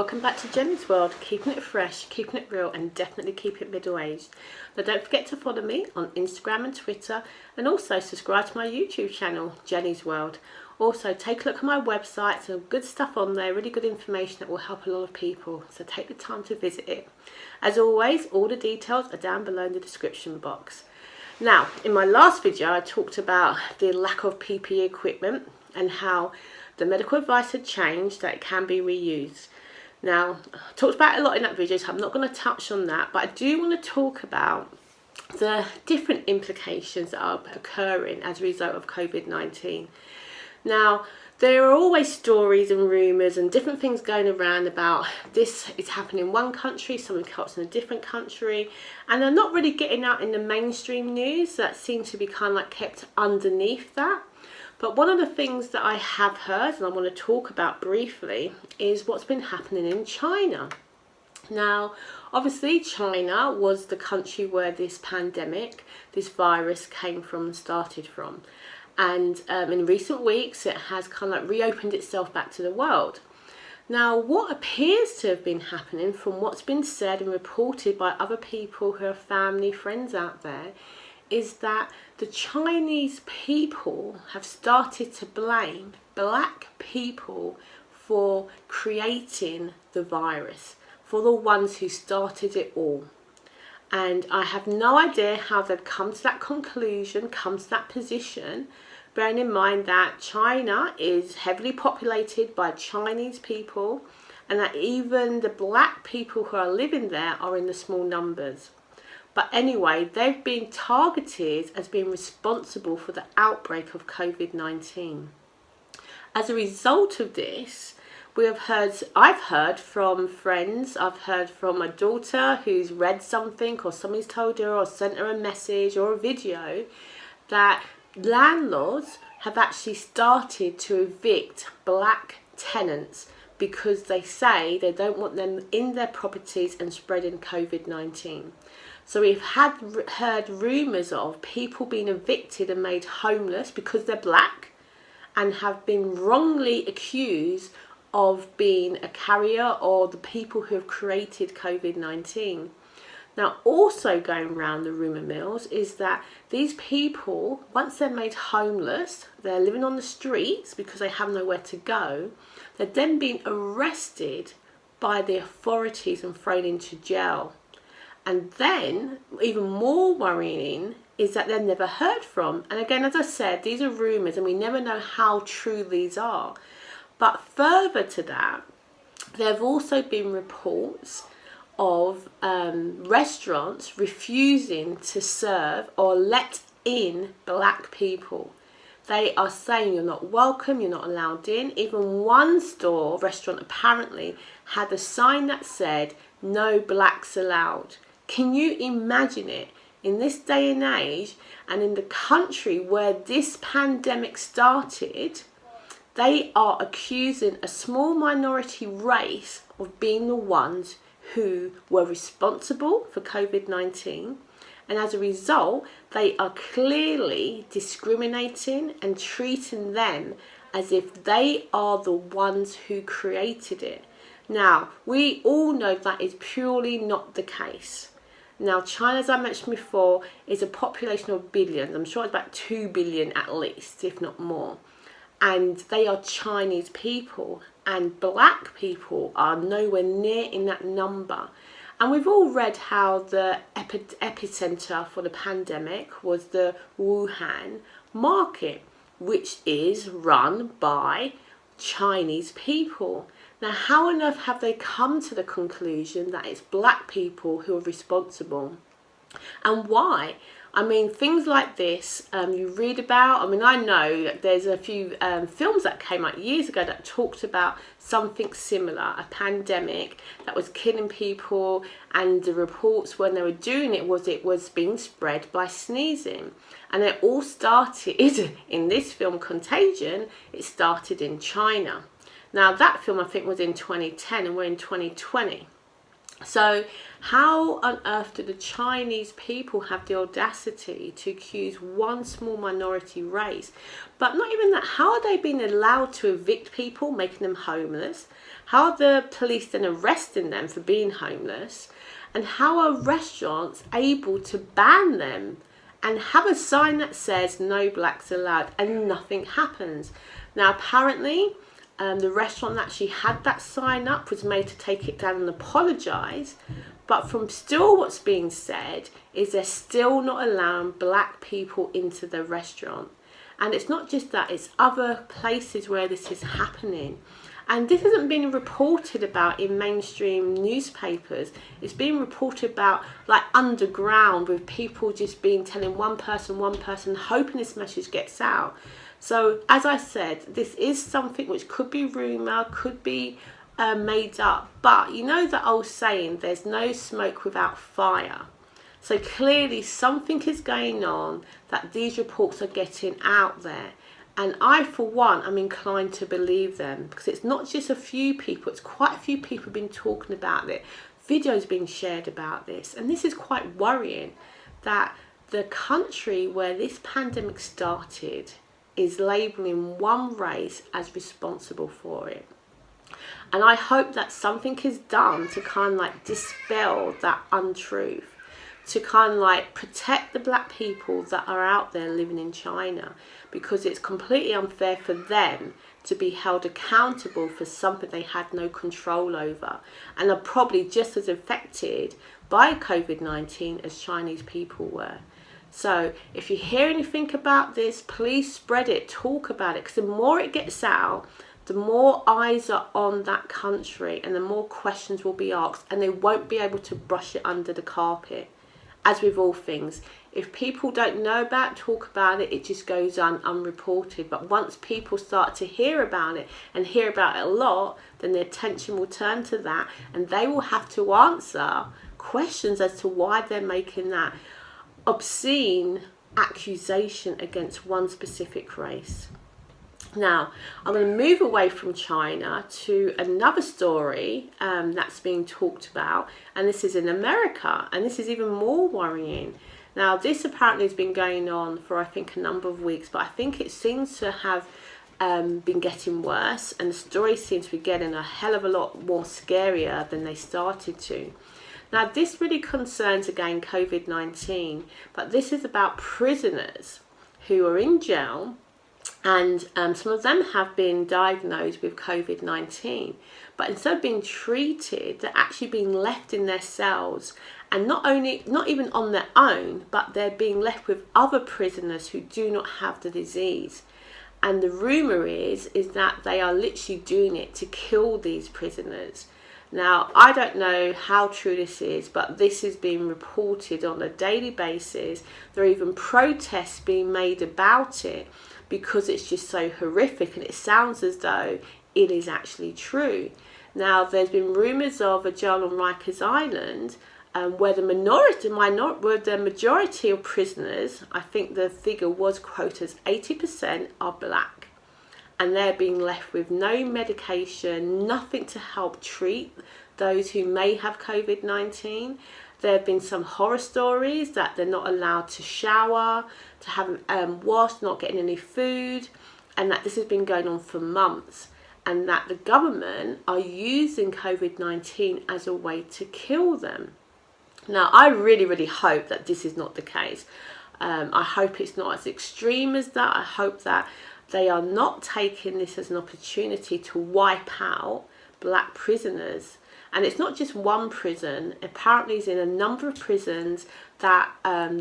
welcome back to Jenny's World, keeping it fresh, keeping it real and definitely keep it middle-aged. Now don't forget to follow me on Instagram and Twitter, and also subscribe to my YouTube channel, Jenny's World. Also take a look at my website, some good stuff on there, really good information that will help a lot of people, so take the time to visit it. As always, all the details are down below in the description box. Now, in my last video I talked about the lack of PPE equipment and how the medical advice had changed, that it can be reused. Now, I talked about it a lot in that video, so I'm not going to touch on that, but I do want to talk about the different implications that are occurring as a result of COVID-19. Now, there are always stories and rumours and different things going around about this is happening in one country, something else in a different country, and they're not really getting out in the mainstream news. That seems to be kind of like kept underneath that. But one of the things that I have heard, and I want to talk about briefly, is what's been happening in China. Now, obviously China was the country where this pandemic, this virus came from and started from. And in recent weeks it has kind of like reopened itself back to the world. Now, what appears to have been happening, from what's been said and reported by other people who are family, friends out there, is that the Chinese people have started to blame black people for creating the virus, for the ones who started it all. And I have no idea how they've come to that conclusion, come to that position, bearing in mind that China is heavily populated by Chinese people and that even the black people who are living there are in the small numbers. But anyway, they've been targeted as being responsible for the outbreak of COVID-19. As a result of this, I've heard from friends, I've heard from a daughter who's read something or somebody's told her or sent her a message or a video that landlords have actually started to evict black tenants because they say they don't want them in their properties and spreading COVID-19. So we've heard rumours of people being evicted and made homeless because they're black and have been wrongly accused of being a carrier or the people who have created COVID-19. Now, also going around the rumour mills is that these people, once they're made homeless, they're living on the streets because they have nowhere to go, they're then being arrested by the authorities and thrown into jail. And then, even more worrying, is that they're never heard from. And again, as I said, these are rumours and we never know how true these are. But further to that, there have also been reports of restaurants refusing to serve or let in black people. They are saying you're not welcome, you're not allowed in. Even one restaurant apparently had a sign that said, "No blacks allowed." Can you imagine it? In this day and age, and in the country where this pandemic started, they are accusing a small minority race of being the ones who were responsible for COVID-19. And as a result, they are clearly discriminating and treating them as if they are the ones who created it. Now, we all know that is purely not the case. Now, China, as I mentioned before, is a population of billions. I'm sure it's about 2 billion at least, if not more. And they are Chinese people, and black people are nowhere near in that number. And we've all read how the epicenter for the pandemic was the Wuhan market, which is run by Chinese people. Now, how on earth have they come to the conclusion that it's black people who are responsible? And why? I mean, things like this you read about. I mean, I know that there's a few films that came out years ago that talked about something similar, a pandemic that was killing people, and the reports when they were doing it was being spread by sneezing. And it all started in this film, Contagion. It started in China. Now, that film I think was in 2010 and we're in 2020. So how on earth do the Chinese people have the audacity to accuse one small minority race? But not even that, how are they being allowed to evict people, making them homeless? How are the police then arresting them for being homeless? And how are restaurants able to ban them and have a sign that says no blacks allowed and nothing happens? Now apparently the restaurant that actually had that sign up was made to take it down and apologise, but from still what's being said is they're still not allowing black people into the restaurant. And it's not just that, it's other places where this is happening. And this hasn't been reported about in mainstream newspapers. It's being reported about like underground, with people just being telling one person, hoping this message gets out. So as I said, this is something which could be rumour, could be made up. But you know the old saying, there's no smoke without fire. So clearly something is going on, that these reports are getting out there. And I, for one, am inclined to believe them, because it's not just a few people, it's quite a few people have been talking about it. Videos being shared about this. And this is quite worrying, that the country where this pandemic started is labelling one race as responsible for it. And I hope that something is done to kind of like dispel that untruth, to kind of like protect the black people that are out there living in China, because it's completely unfair for them to be held accountable for something they had no control over, and are probably just as affected by COVID-19 as Chinese people were. So if you hear anything about this, please spread it, talk about it, because the more it gets out, the more eyes are on that country and the more questions will be asked, and they won't be able to brush it under the carpet. As with all things, if people don't know about it, talk about it, it just goes unreported. But once people start to hear about it, and hear about it a lot, then the attention will turn to that, and they will have to answer questions as to why they're making that obscene accusation against one specific race. Now, I'm going to move away from China to another story that's being talked about, and this is in America, and this is even more worrying. Now, this apparently has been going on for, I think, a number of weeks, but I think it seems to have been getting worse, and the story seems to be getting a hell of a lot more scarier than they started to. Now, this really concerns, again, COVID-19, but this is about prisoners who are in jail, and some of them have been diagnosed with COVID-19, but instead of being treated, they're actually being left in their cells, and not even on their own, but they're being left with other prisoners who do not have the disease. And the rumour is that they are literally doing it to kill these prisoners. Now, I don't know how true this is, but this is being reported on a daily basis. There are even protests being made about it, because it's just so horrific, and it sounds as though it is actually true. Now, there's been rumours of a jail on Rikers Island where the majority of prisoners, I think the figure was quoted as 80%, are black. And they're being left with no medication, nothing to help treat those who may have COVID-19. There have been some horror stories that they're not allowed to shower, to have wash, not getting any food, and that this has been going on for months, and that the government are using COVID-19 as a way to kill them. Now, I really, really hope that this is not the case. I hope it's not as extreme as that. I hope that they are not taking this as an opportunity to wipe out black prisoners. And it's not just one prison. Apparently it's in a number of prisons that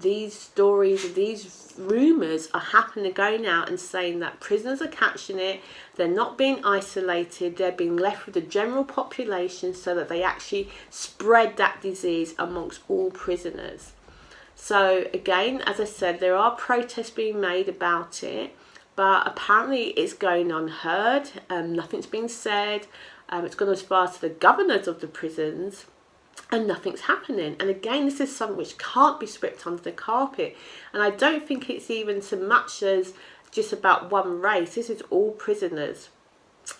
these stories, these rumours are happening, going out and saying that prisoners are catching it, they're not being isolated, they're being left with the general population, so that they actually spread that disease amongst all prisoners. So again, as I said, there are protests being made about it, but apparently it's going unheard. Nothing's been said. It's gone as far as to the governors of the prisons, and nothing's happening. And again, this is something which can't be swept under the carpet. And I don't think it's even so much as just about one race. This is all prisoners.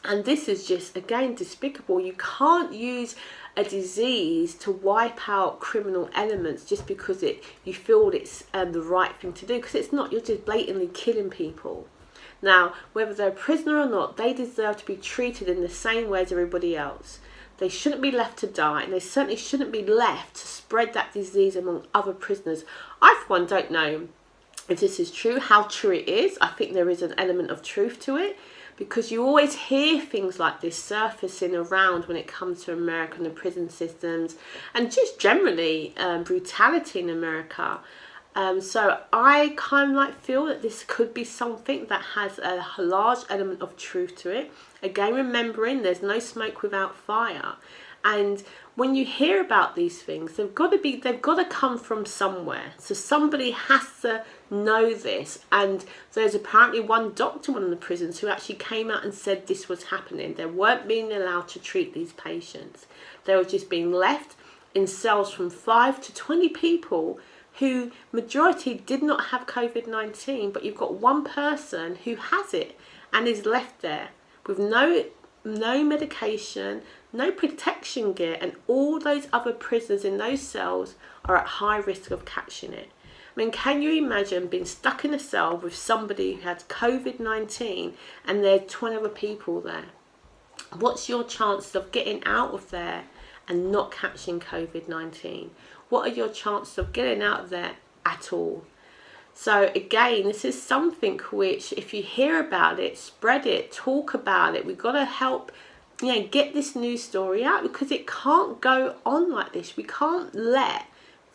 And this is just, again, despicable. You can't use a disease to wipe out criminal elements just because you feel it's the right thing to do, because it's not. You're just blatantly killing people. Now, whether they're a prisoner or not, they deserve to be treated in the same way as everybody else. They shouldn't be left to die, and they certainly shouldn't be left to spread that disease among other prisoners. I, for one, don't know if this is true, how true it is. I think there is an element of truth to it, because you always hear things like this surfacing around when it comes to America and the prison systems, and just generally brutality in America. So I kind of like feel that this could be something that has a large element of truth to it. Again, remembering there's no smoke without fire. And when you hear about these things, they've got to come from somewhere. So somebody has to know this. And there's apparently one doctor in one of the prisons who actually came out and said this was happening. They weren't being allowed to treat these patients. They were just being left in cells from 5 to 20 people who majority did not have COVID-19, but you've got one person who has it and is left there with no medication, no protection gear, and all those other prisoners in those cells are at high risk of catching it. I mean, can you imagine being stuck in a cell with somebody who has COVID-19 and there's 20 other people there? What's your chances of getting out of there and not catching COVID-19? What are your chances of getting out of there at all? So again, this is something which, if you hear about it, spread it, talk about it. We've got to help, get this news story out, because it can't go on like this. We can't let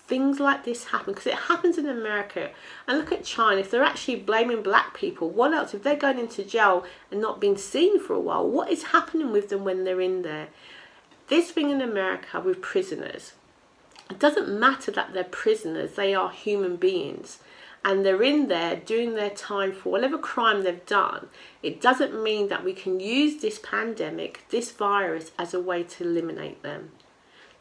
things like this happen, because it happens in America. And look at China. If they're actually blaming black people, what else? If they're going into jail and not being seen for a while, what is happening with them when they're in there? This thing in America with prisoners, it doesn't matter that they're prisoners, they are human beings. And they're in there doing their time for whatever crime they've done. It doesn't mean that we can use this pandemic, this virus, as a way to eliminate them.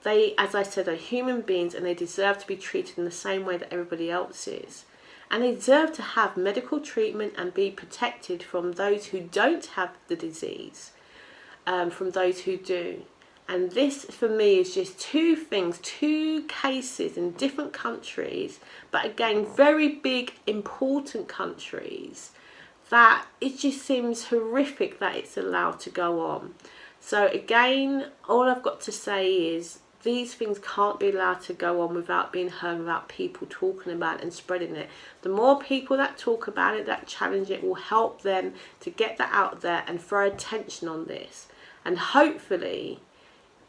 They, as I said, are human beings, and they deserve to be treated in the same way that everybody else is. And they deserve to have medical treatment and be protected from those who don't have the disease, from those who do. And this, for me, is just two cases in different countries, but again, very big, important countries, that it just seems horrific that it's allowed to go on. So again, all I've got to say is these things can't be allowed to go on without being heard, without people talking about it and spreading it. The more people that talk about it, that challenge it, will help them to get that out there and throw attention on this. And hopefully,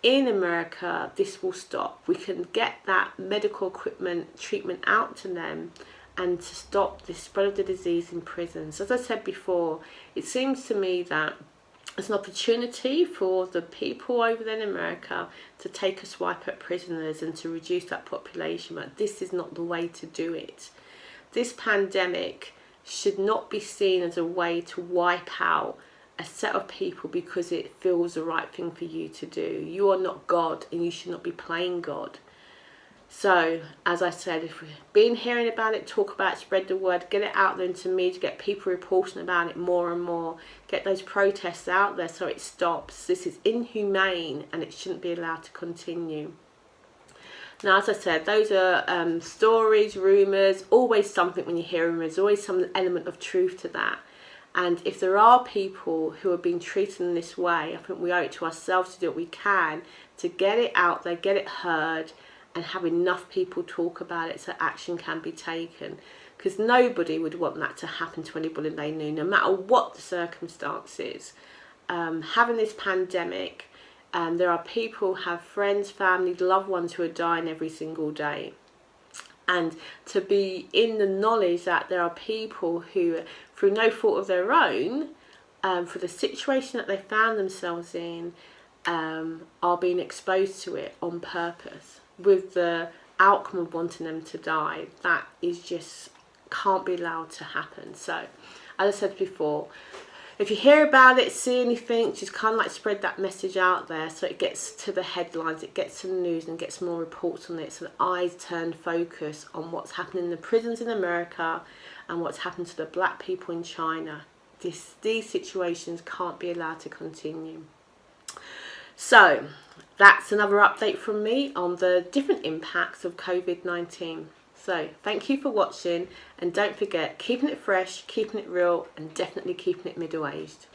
in America, this will stop. We can get that medical equipment treatment out to them and to stop the spread of the disease in prisons. As I said before, it seems to me that it's an opportunity for the people over there in America to take a swipe at prisoners and to reduce that population, but this is not the way to do it. This pandemic should not be seen as a way to wipe out a set of people because it feels the right thing for you to do. You are not God, and you should not be playing God. So, as I said, if we've been hearing about it, talk about it, spread the word, get it out there into media, get people reporting about it more and more, get those protests out there so it stops. This is inhumane, and it shouldn't be allowed to continue. Now, as I said, those are stories, rumours, always something when you hear rumours, always some element of truth to that. And if there are people who are being treated in this way, I think we owe it to ourselves to do what we can to get it out there, get it heard, and have enough people talk about it so action can be taken. Because nobody would want that to happen to anybody they knew, no matter what the circumstances. Having this pandemic, there are people who have friends, family, loved ones who are dying every single day. And to be in the knowledge that there are people who, through no fault of their own, for the situation that they found themselves in, are being exposed to it on purpose, with the outcome of wanting them to die, that is just can't be allowed to happen. So, as I said before, if you hear about it, see anything, just kind of like spread that message out there so it gets to the headlines, it gets to the news and gets more reports on it, so the eyes turn focus on what's happening in the prisons in America and what's happened to the black people in China. These situations can't be allowed to continue. So, that's another update from me on the different impacts of COVID-19. So thank you for watching, and don't forget, keeping it fresh, keeping it real, and definitely keeping it middle-aged.